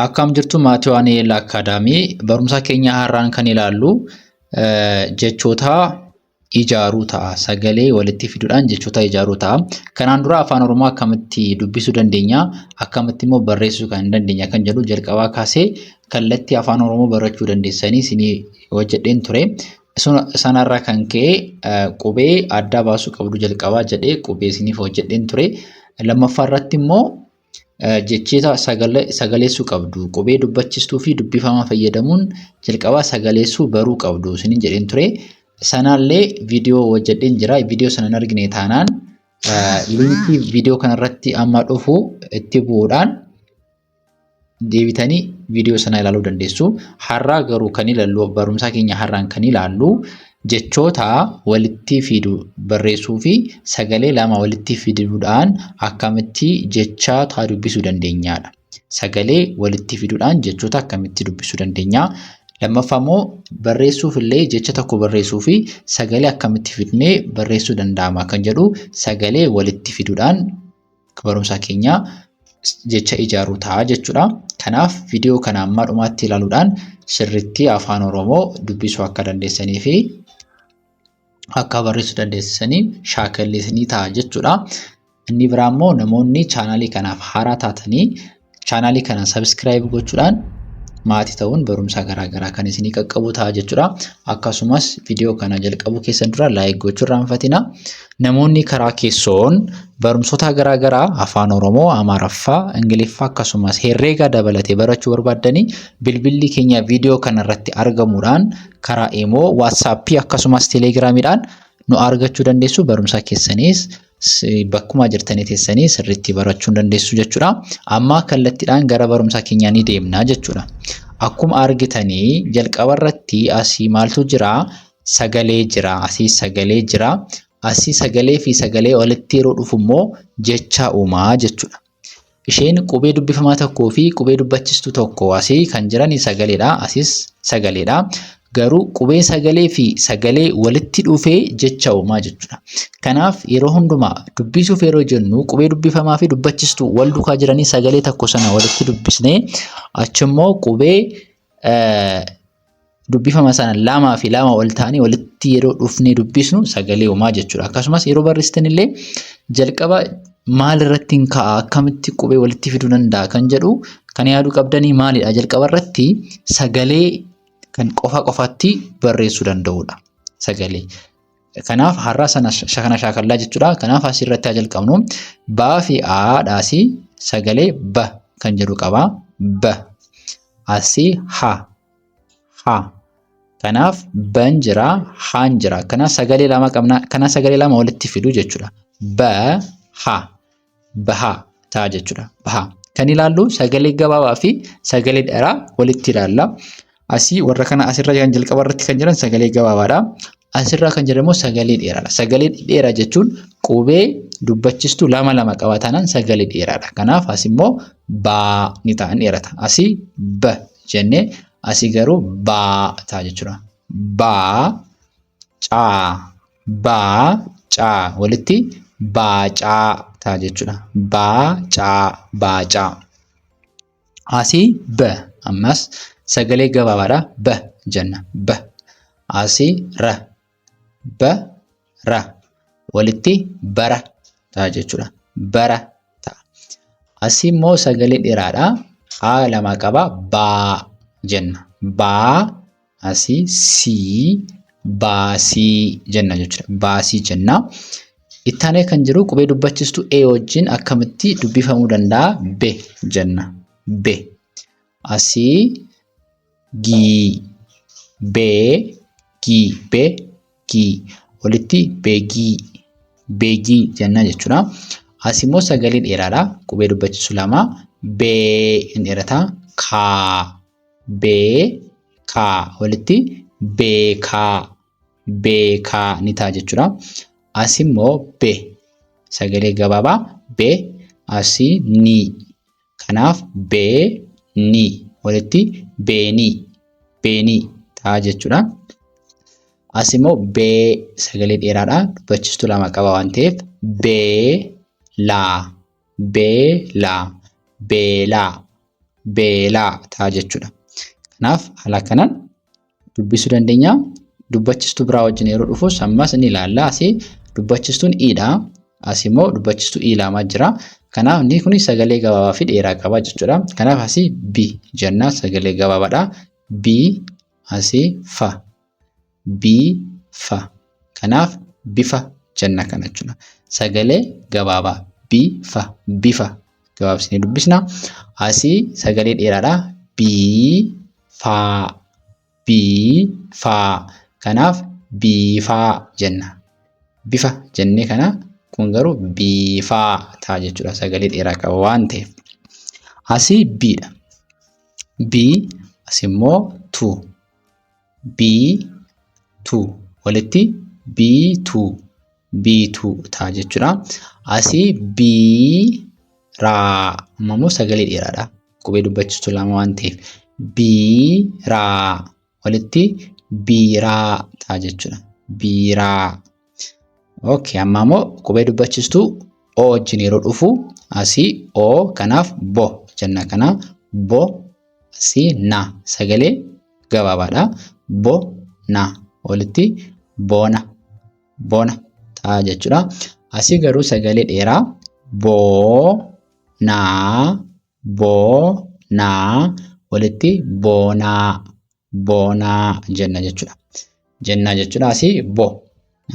Akkam jirtu maatii waan eelaa akaadaamii barumsa keenya har'aan kan ilaallu jechoota ijaaruu ta'a. Sagalee walitti fiduudhaan jechoota ijaaruu ta'a. Kanaan dura afaan Oromoo akkamitti dubbisuu dandeenya, akkamitti immoo barreessuu kan dandeenya kan jedhu jalqabaa kaasee kallattii afaan Oromoo barachuu dandeessanii isinii hojjedheen ture. Sanarraa kan ka'e qubee adda baasuu qabdu jalqabaa jedhee qubee isiniif hojjedheen ture. Lammaffaa irratti immoo jechoota sagaleessuu qabdu. Qubee dubbachistuu fi dubbifamaa fayyadamuun jalqabaa sagaleessuu baruu qabdu isiniin jedheen ture. Sanallee viidiyoo hojjedheen jira. Viidiyoo sana hin argine taanaan liinkii viidiyoo kanarratti amma dhufu itti bu'uudhaan deebitanii viidiyoo sana ilaaluu dandeessu. Har'aa garuu kan ilaallu barumsa keenya har'aan kan ilaallu jechoota walitti fidu barreessuu fi sagalee lama walitti fiduudhaan akkamitti jechoota dubbisuu dandeenyaadha. Sagalee walitti fiduudhaan jechoota akkamitti dubbisuu dandeenya. Lammaffaa immoo barreessuuf illee jecha tokko barreessuu fi sagalee akkamitti fidnee barreessuu danda'ama kan jedhu sagalee walitti fiduudhaan barumsa keenya jecha ijaaruu ta'a jechuudha. Kanaaf viidiyoo kana amma dhumaatti ilaaluudhaan sirriitti afaan Oromoo dubbisuu akka dandeessanii fi akka barreessuu dandeessanii shaakalleessanii ta'a jechuudha. Inni biraa immoo namoonni chaanaalii kanaaf haaraa taatanii chaanaalii kana subscribe gochuudhaan maatii ta'uun barumsa garaagaraa kan isinii qaqqabu ta'a jechuudha. Akkasumas viidiyoo kana jalqabuu keessan dura laayik gochuu irraanfatina. Namoonni karaa keessoon barumsoota garaagaraa afaan Oromoo, Amaaraffaa, Ingiliffaa akkasumas herreega dabalatee barachuu barbaaddanii bilbilli keenya viidiyoo kanarratti argamuudhaan karaa Imo, WhatsApp akkasumas Telegiraamiidhaan nu argachuu dandeessu. Barumsa keessanis bakkuma jirtanii teessanii sirriitti barachuu dandeessu jechuudha. Amma kallattiidhaan gara barumsa keenyaa ni deemna jechuudha. Akkuma argitanii jalqaba irratti asii maaltu jira? Sagalee jira. Asii sagalee jira. Asii sagalee fi sagalee walitti yeroo dhufu immoo jecha uumaa jechuudha. Isheen qubee dubbifamaa tokkoo fi qubee dubbachistuu tokko asii kan jiran sagaleedha. Asiis sagaleedha. Garuu qubee sagalee fi sagalee walitti dhufee jecha uumaa jechuudha. Kanaaf yeroo hundumaa dubbisuuf yeroo jennu qubee dubbifamaa fi dubbachistuu wal duukaa jiranii sagalee tokko sana walitti dubbisnee achimmoo qubee dubbifama sana lamaa fi lama ol ta'anii walitti yeroo dhufnee dubbisnu sagalee uumaa jechuudha. Akkasumas yeroo barreessitan illee jalqaba maal irratti hin ka'a, akkamitti qubee walitti fiduu danda'a kan jedhu kan yaaduu qabdanii maalidha? Jalqaba irratti sagalee kan qofaatti barreessuu danda'udha. Sagalee. Kanaaf har'a sana kana shaakallaa jechuudha. Kanaaf asirratti haa jalqabnu. Baa fi aadhaasi sagalee ba kan jedhu qaba. Ba. Asii ha. Ha. Kanaaf ban jira, haan jira. Kana sagalee lama qabna. Kana sagalee lama walitti fidu jechuudha. Ba ha. Baha ta'a jechuudha. Baha. Kan ilaallu sagalee gabaabaa fi sagalee dheeraa walitti ilaalla. Asii warra kana asirra kan jalqaba irratti kan jiran sagalee gabaabaadha. Asirra kan jiran immoo sagalee dheeraadha. Sagalee dheeraa jechuun qubee dubbachistuu lama lama qabatanaan sagalee dheeraadha. Kanaaf as immoo baa ni ta'an dheerata. Asii ba jennee asii garuu baa ta'a jechuudha. Baa caa baa caa walitti baacaa ta'a jechuudha. Baacaa baacaa. Asii ba ammas sagalee gabaabaadha. Ba jenna. Ba. Asii ra. Ba ra. Walitti bara ta'a jechuudha. Bara ta'a. Asii immoo sagalee dheeraadha. Haa lama qaba. Baa jenna. Baa. Asii sii. Baasii jenna jechuudha. Baasii jenna. Ittaanee kan jiru qubee dubbachistuu e wajjin akkamitti dubbifamuu danda'a? Be jenna. Be. Asii gii. Bee. Gii. Be. Gii. Walitti beegii. Beegii jenna jechuudha. As immoo sagalee dheeraadha. Qubee dubbachistuu lama. Bee hin dheerata. Kaa. Bee. Kaa. Walitti beekaa. Beekaa ni ta'a jechuudha. As immoo be. Sagalee gabaabaa. Be. Asii ni. Kanaaf bee ni. Walitti beenii. Beenii ta'a jechuudha. As immoo bee sagalee dheeraadha. Dubbachistuu lama qaba waan ta'eef bee laa. Beelaa. Beelaa. beelaa ta'a jechuudha. Kanaaf haala kanaan dubbisuu dandeenya. Dubbachistuu biraa wajjin yeroo dhufus ammas ni ilaalla. Asii dubbachistuun i'dha. Asii immoo dubbachistuu i lamaa jira. Kanaaf inni kun sagalee gabaabaa fi dheeraa qaba jechuudha. Kanaaf asii bi jenna sagalee gabaabaadha. Bi asii fa. Bi fa. Kanaaf bifa jenna kana jechuudha. Sagalee gabaabaa bifa bifa gabaabsinee dubbisna. Asii sagalee dheeraadha. Bi fa. Bi fa. Kanaaf biifaa jenna. Bifa jennee kana kun garuu biifaa ta'a jechuudha. Sagalee dheeraa qaba waan ta'eef. Asii biidha. Bii asimmoo tu. Bii tu walitti biituu. Biituu ta'a jechuudha. Asii biiraa ammoo sagalee dheeraadha. Qubee dubbachistuu lama waan ta'eef. Biiraa walitti biiraa ta'a jechuudha. Biiraa. Okay, amma immoo qubee dubbachistuu o wajjin yeroo dhufu asii o kanaaf bo jenna kana bo asii na sagalee gabaabaadha. Bo na walitti boona boona ta'a jechuudha. Asii garuu sagalee dheeraa boo naa boo naa walitti boonaa boonaa jenna jechuudha. Jenna jechuudha asii bo.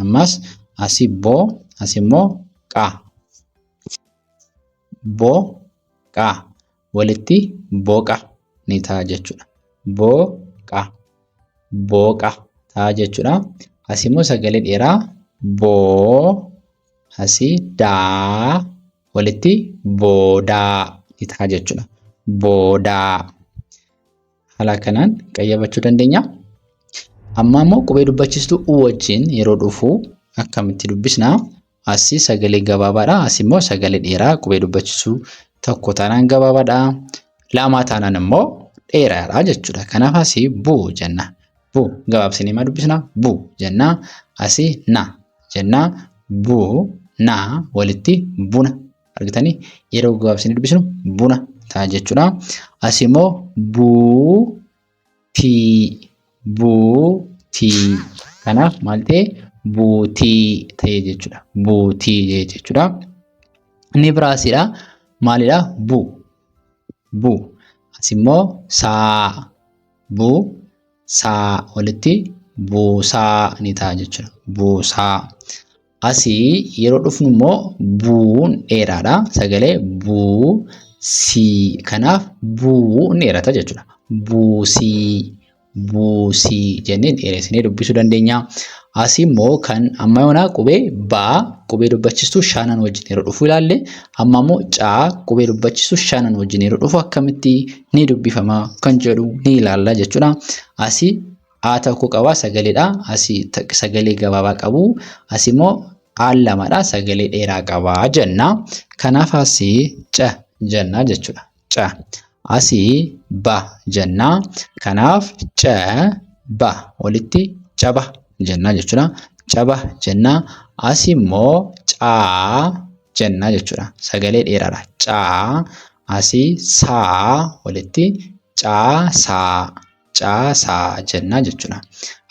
Ammas asii bo asimmoo qa. Bo qa walitti boqa ni ta'a jechuudha. Boqa boqa ta'a jechuudha. Asimmoo sagalee dheeraa boo asii daa walitti boodaa ni ta'a jechuudha. Boodaa. Haala kanaan qayyabachuu dandeenya. Amma immoo qubee dubbachistuu u wajjin yeroo dhufu akkamitti dubbisna? Asii sagalee gabaabaadha. Asii immoo sagalee dheeraa. Qubee dubbachistuu tokko taanaan gabaabaadha. Lama taanaan immoo dheeraadha jechuudha. Kanaaf asii buu jenna. Buu gabaabsinee maa dubbisna? Buu jenna. Asii na jenna. Buu na walitti buna. Argitanii yeroo gabaabsinee dubbisnu buna ta'a jechuudha. Asii immoo buutii. Buutii. Kanaaf maal ta'e? Buutii ta'e jechuudha. Buutii jechuudha. Inni biraasiidha. Maalidha? Buu. Buu. Asimmoo saa. Buu saa walitti buusaa ni ta'a jechuudha. Buusaa. Asii yeroo dhufnu immoo buun dheeraadha. Sagalee buu sii. Kanaaf buu ni dheerata jechuudha. Buusii. Buusii jennee dheeressinee dubbisuu dandeenya. Asii immoo kan amma yoonaa qubee baa qubee dubbachistuu shanan wajjin yeroo dhufu ilaalle. Amma immoo caa qubee dubbachistuu shanan wajjin yeroo dhufu akkamitti ni dubbifama kan jedhu ni ilaalla jechuudha. Asii aa tokko qaba sagaleedha. Asii sagalee gabaabaa qabu. Asii immoo aan lamadha sagalee dheeraa qaba jenna. Kanaaf asii ca jenna jechuudha. Ca. Asii ba jenna. Kanaaf ca ba walitti caba jenna jechuudha. Caba jenna. Asii immoo caa jenna jechuudha. Sagalee dheeraadha. Caa. Asii saa walitti caasaa. Caasaa jenna jechuudha.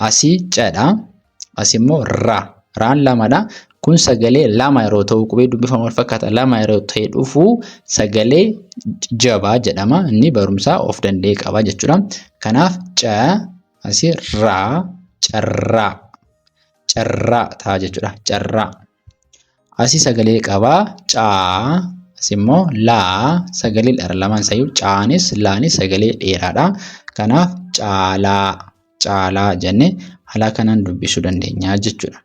Asii cadha. Asii immoo ra. Raan lamadha. Kun sagalee lama yeroo ta'u qubee dubbifamu wal fakkaata lama yeroo ta'e dhufu sagalee jabaa jedhama. Inni barumsaa of danda'e qaba jechuudha. Kanaaf ca asii raa carraa. Carraa ta'a jechuudha. Carraa. Asii sagalee qabaa caa. Asii immoo laa sagalee dheeraa lamaan sayyuu caanis laanis sagalee dheeraadha. Kanaaf caalaa. Caalaa jennee haala kanaan dubbisuu dandeenya jechuudha.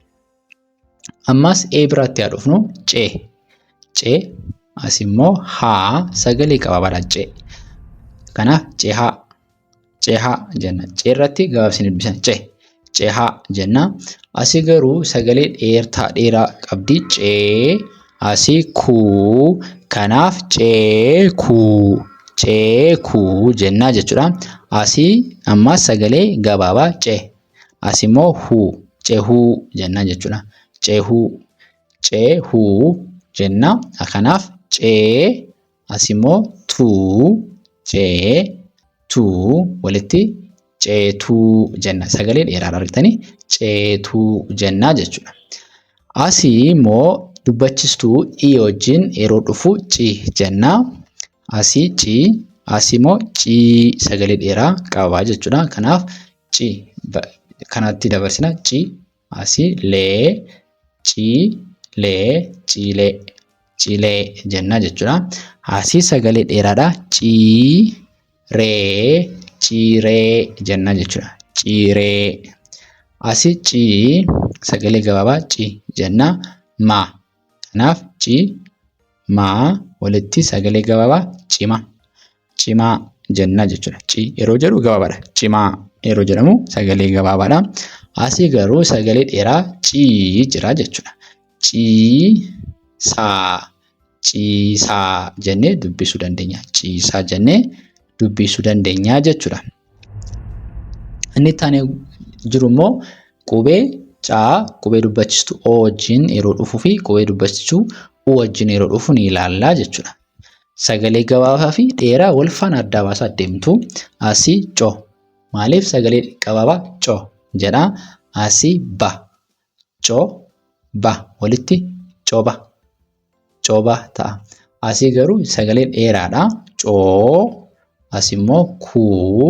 Ammas biraatti haa dhufnu cee. Cee asii immoo haa sagalee qabaabaadha cee. Kanaaf ceehaa. Ceehaa jenna. Cee irratti gabaabsinee dubbisna cee. Ceehaa jenna. Asii garuu sagalee dheeraa qabdi cee. Asii kuu. Kanaaf ceekuu. Ceekuu jenna jechuudha. Asii ammas sagalee gabaabaa cee. Asii immoo huu. Ceehuu jenna jechuudha. Ceehuu. Ceehuu jenna. Kanaaf cee. Asii immoo tuu. ceetuu walitti ceetuu jenna. Sagalee dheeraadha argitanii ceetuu jennaa jechuudha. Asii immoo dubbachistuu i wajjin yeroo dhufu ci jenna. Asii ci, asii immoo ci sagalee dheeraa qaba jechuudha. Kanaaf ci kanatti dabarsina ci, asii lee, ci lee, cilee, cilee jenna jechuudha. Asii sagalee dheeraadha. Ciiree, ciiree jenna jechuudha. Ciiree. Asii ci sagalee gabaabaa ci jenna. Ma. Kanaaf ci ma walitti sagalee gabaabaa cima. Cimaa jenna jechuudha. Ci yeroo jedhu gabaabaadha. Cimaa yeroo jedhamu sagalee gabaabaadha. Asii garuu sagalee dheeraa ci jira jechuudha. Ciisaa, ciisaa jennee dubbisuu dandeenya. Ciisaa jennee dubbisuu dandeenya jechuudha. Inni itti aanee jiru immoo qubee caa, qubee dubbachistuu o wajjin yeroo dhufuu fi qubee dubbachistuu u wajjin yeroo dhufu ni ilaalla jechuudha. Sagalee gabaabaa fi dheeraa wal faana adda baasaa deemtu. Asii co. Maaliif sagalee gabaabaa co jedha. Asii ba. Co ba walitti coba. Coba ta'a. Asii garuu sagalee dheeraadha. Coo. Asii immoo kuu.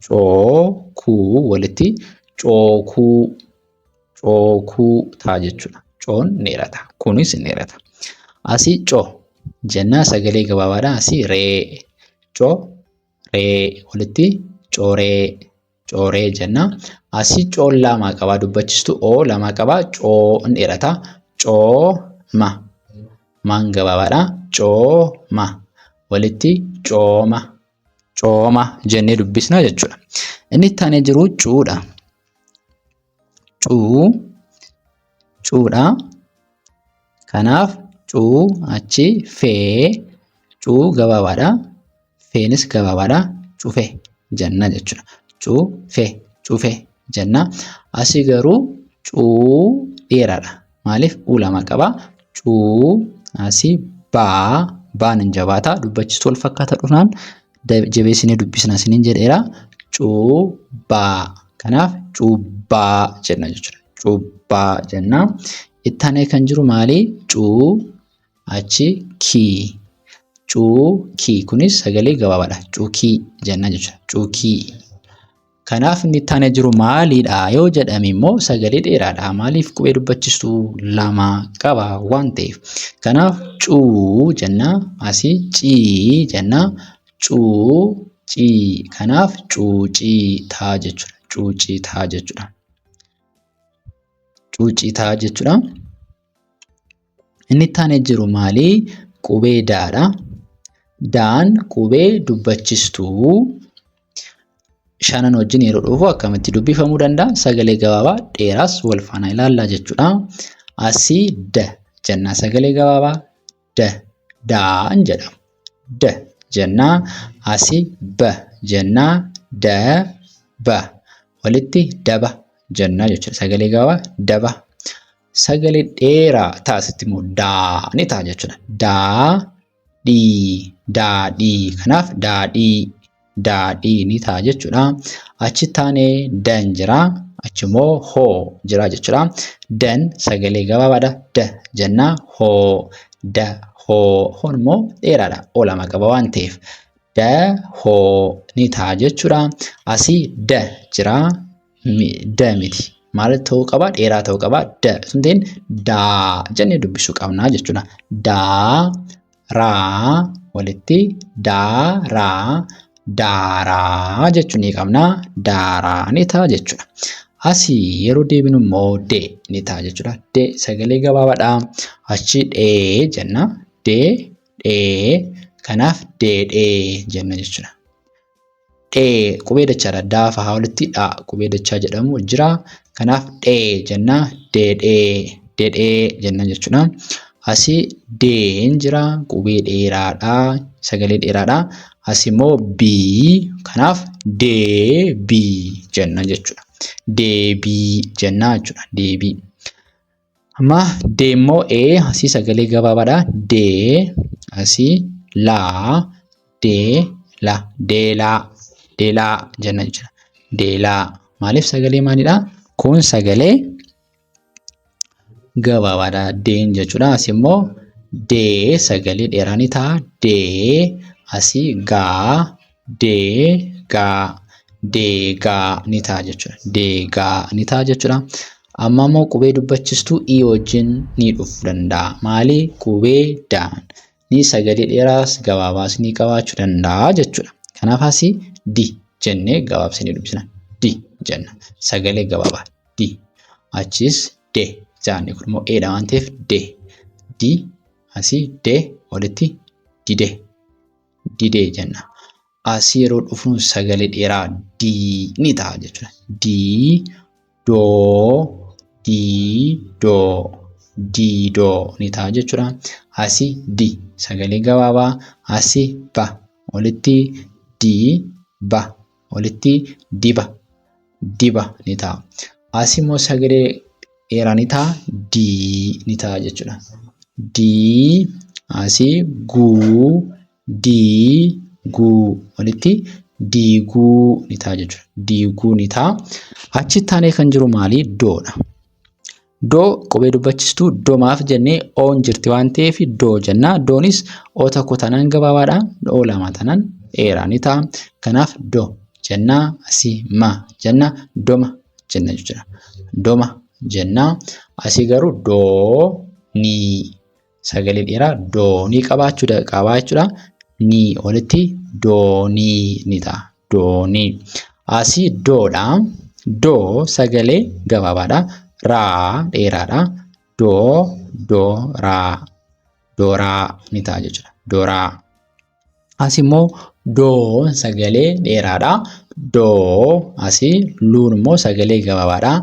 Cookuu walitti cookuu. Cookuu ta'a jechuudha. Coon ni dheerata. Kunis ni dheerata. Asii co jennaa sagalee gabaabaadha. Asii ree. Co ree walitti cooree. Cooree jenna. Asii coon lama qabaa dubbachistuu o lama qabaa. Coo ni dheerata. Cooma. Maan gabaabaadha. Cooma walitti cooma. Cooma jennee dubbisna jechuudha. Inni itti aanee jiru cuudha. Cuu. Cuudha. Kanaaf cuu achi fee. Cuu gabaabaadha. Feenis gabaabaadha. Cufe jenna jechuudha. Cufe. Cufe jenna. Asii garuu cuu dheeraadha. Maaliif u lama qaba. Cuu asii baa. Baan hin jabaata. Dubbachistuu wal fakkaata dhufnaan jabeessinee dubbisna isiniin jedheera. Cuubbaa. Kanaaf cuubbaa jenna jechuudha. Cuubbaa jenna. Itti aanee kan jiru maali? Cuu achi kii. Cuukii kunis sagalee gabaabaadha. Cuukii jenna jechuudha. Cuukii. Kanaaf inni itti aanee jiru maaliidha yoo jedhame immoo sagalee dheeraadha. Maaliif qubee dubbachistuu lama qaba waan ta'eef. Kanaaf cuu jenna. Asii cii jenna. Cuucii. Kanaaf cuucii ta'a jechuudha. Cuucii ta'a jechuudha. Cuucii ta'a jechuudha. Inni itti aanee jiru maali? Qubee daadha. Daan qubee dubbachistuu shanan wajjin yeroo dhufu akkamitti dubbifamuu danda'a? Sagalee gabaabaa dheeraas wal faana ilaallaa jechuudha. Asii da jenna sagalee gabaabaa da. Daan jedhamu. Da jennaa. Asii ba jennaa. Da ba walitti daba jennaa jechuudha. Sagalee gabaabaa daba. Sagalee dheeraa taasisti immoo daa ni ta'a jechuudha. Daa dhii. Daadhii. Kanaaf daadhii. Daadhii ni ta'a jechuudha. Achi taanee dan jira. Achi immoo hoo jira jechuudha. Dan sagalee gabaabaadha. Da jennaa. Hoo. Da hoo. Hoon immoo dheeraadha. O lama qaba waan ta'eef. Da hoo ni ta'a jechuudha. Asii da jira. Da miti. Maal ta'uu qaba? Dheeraa ta'uu qaba. Da sunteen daa jennee dubbisuu qabna jechuudha. Daa raa walitti daaraa. Daaraa jechuun ni qabna. Daaraa ni ta'a jechuudha. Asii yeroo deebinu immoo dee ni ta'a jechuudha. Dee sagalee gabaabaadha. Achi dhee jenna. Dee dhee. Kanaaf deedhee jenna jechuudha. Dhee qubee dachaadha. Daafa haa walitti dhaa qubee dachaa jedhamu jira. Kanaaf dhee jenna. Deedhee. Deedhee jenna jechuudha. Asii deen jira. Qubee dheeraadha. Sagalee dheeraadha. Asii immoo bii. Kanaaf deebii jenna jechuudha. Deebii jenna jechuudha. Deebii. Amma dee immoo asii sagalee gabaabaadha. Dee asii laa. Dee la deelaa jenna jechuudha. Deelaa maaliif sagalee maalidha? Kun sagalee gabaabaadha. Deen jechuudha. As immoo dee sagalee dheeraa ni ta'a. Dee asii gaa deegaa deegaa ni ta'a jechuudha. Deegaa ni ta'a jechuudha. Amma immoo qubee dubbachistuu i wajjin ni dhufuu danda'a. Maali? Qubee daan ni sagalee dheeraas gabaabaas ni qabaachuu danda'a jechuudha. Kanaaf asii di jennee gabaabsinee dubbisna. Di jenna. Sagalee gabaabaa di. Achis de jaanne kun immoo eedha waan ta'eef de. Di asii de walitti dide. Didee jenna. Asii yeroo dhufnu sagalee dheeraa dii ni ta'a jechuudha. Dii doo diidoo diidoo ni ta'a jechuudha. Asii di sagalee gabaabaa. Asii ba walitti diba walitti diba diba ni ta'a. Asii immoo sagalee dheeraa ni ta'a. Dii ni ta'a jechuudha. Dii asii guu diiguu walitti diiguu ni ta'a jechuudha. Diiguu ni ta'a. Achi taanee kan jiru maali? Doodha. Doo qubee dubbachistuu doomaaf jennee oon jirti waan ta'eef doo jenna. Doonis oo tokko tanaan gabaabaadha. Oo lama tanaan dheeraa ni ta'a. Kanaaf doo jenna. Asii ma jenna. Doma jenna jechuudha. Doma jenna. Asii garuu doo ni sagalee dheeraa doo ni qabaachuu jechuudha. Ni walitti doonii ni ta'a. Doonii. Asii doodha. Doo sagalee gabaabaadha. Raa dheeraadha. Dooraa. Dooraa ni ta'a jechuudha. Dooraa. As immoo doo sagalee dheeraadha. Doo asii luun immoo sagalee gabaabaadha.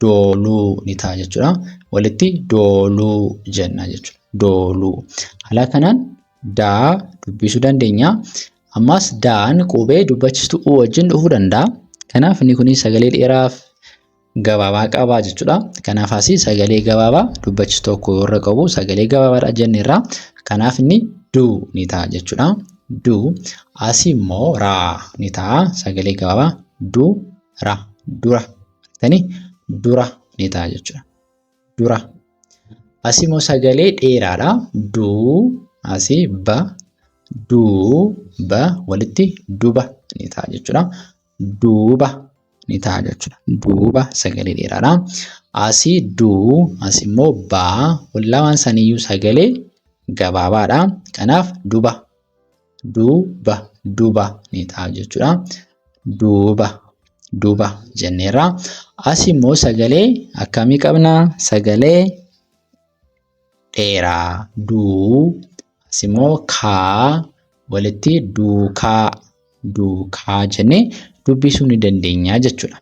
Dooluu ni ta'a jechuudha. Walitti dooluu jenna jechuudha. Dooluu. Haala kanaan daa dubbisuu dandeenya. Ammas daan qubee dubbachistuu u wajjin dhufuu danda'a. Kanaaf inni kun sagalee dheeraaf gabaabaa qaba jechuudha. Kanaaf asii sagalee gabaabaa dubbachistuu tokko irra qabu sagalee gabaabaadha jenneerra. Kanaaf inni duu ni ta'a jechuudha. Duu. Asii immoo raa ni ta'a sagalee gabaabaa. Dura. Dura. Dura ni ta'a jechuudha. Dura. Asii immoo sagalee dheeraadha. Duu asii ba duuba walitti duba ni ta'a jechuudha. Duuba ni ta'a jechuudha. Duuba sagalee dheeraadha. Asii duu asii immoo baa lamaan saniyyuu sagalee gabaabaadha. Kanaaf duba ni ta'a jechuudha. Duuba jenneerra. Asii immoo sagalee akkamii qabna? Sagalee dheeraa duu. Asii immoo kaa walitti duukaa jennee dubbisuu ni dandeenya jechuudha.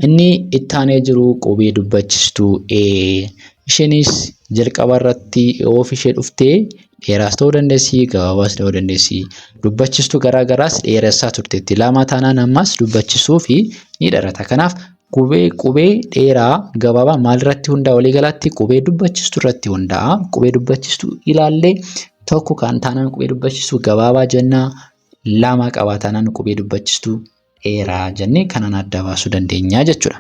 Inni itti aanee jiru qubee dubbachistuu isheenis jalqaba irratti of ishee dhuftee dheeraas ta'uu dandeessi, gabaabaas ta'uu dandeessi. Dubbachistuu garaagaraas dheeressaa turteetti. Lama taanaan ammas dubbachisuu fi ni dharata. Kanaaf qubee dheeraa gabaabaa maalirratti hundaa'a? Waliigalaatti qubee dubbachistuu irratti hundaa'a. Qubee dubbachistuu ilaallee tokko kan taanaan qubee dubbachistuu gabaabaa jenna. Lama qabaa taanaan qubee dubbachistuu dheeraa jennee kanaan adda baasuu dandeenya jechuudha.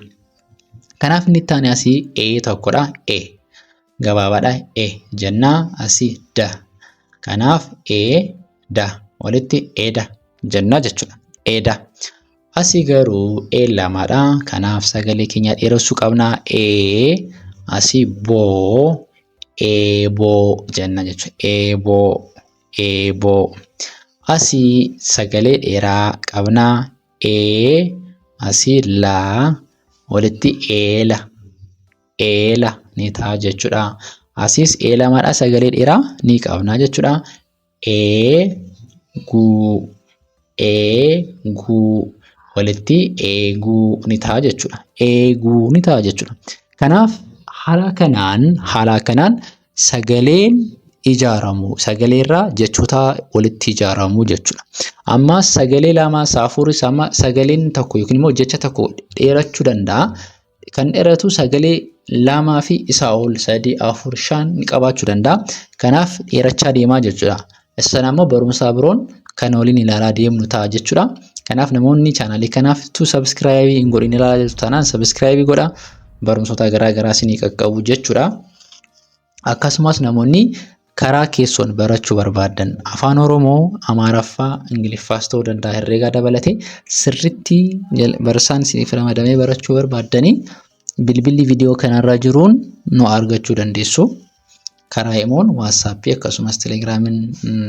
Kanaaf inni itti aanee asii tokkodha. Gabaabaadha. Jenna. Asii da. Kanaaf da walitti eeda jenna jechuudha. Eeda. Asii garuu lamaadha. Kanaaf sagalee keenya dheeressuu qabna. Asii boo eeboo jenna jechuudha. Eeboo. Asii sagalee dheeraa qabna. Asii laa walitti eela ni ta'a jechuudha. Asiis lamaadha. Sagalee dheeraa ni qabna jechuudha. Eeguu walitti eeguu ni ta'a jechuudha. Eeguu ni ta'a jechuudha. Kanaaf haala kanaan sagaleen ijaaramu. Sagalee irraa jechoota walitti ijaaramu jechuudha. Amma sagalee lama afuris amma sagaleen tokko yookiin immoo jecha tokko dheerachuu danda'a. Kan dheeratu sagalee lamaa fi isaa ol 3, 4, 5 ni qabaachuu danda'a. Kanaaf dheerachaa deemaa jechuudha. Isaan ammoo barumsa biroon kan waliin ilaalaa deemnu ta'a jechuudha. Kanaaf namoonni chaanaalii kanaaf subscribe hin godhin ilaalaa jirtu taanaan subscribe godhaa. Barumsoota garaa garaa isinii qaqqabu jechuudha. Akkasumas namoonni karaa keessoon barachuu barbaadan afaan Oromoo, Amaaraffaa, Ingiliffaas ta'uu danda'a herreegaa dabalatee sirriitti barsiisaan isiniif ramadamee barachuu barbaadanii bilbilli viidiyoo kanarra jiruun nu argachuu dandeessu. Karaa Imoon, WhatsApp akkasumas Telegiraamiin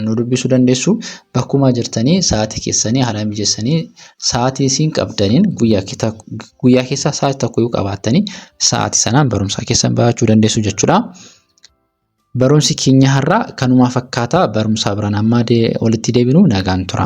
nu dubbisuu dandeessu. Bakkuma jirtanii sa'aatii keessanii haala mijeessanii sa'aatii isin qabdaniin guyyaa keessa sa'aatii tokko yoo qabaattanii sa'aatii sanaan barumsa keessan barachuu dandeessu jechuudha. Barumsi keenya har'aa kanuma fakkaata. Barumsa biraan amma walitti deebinu nagaan tura.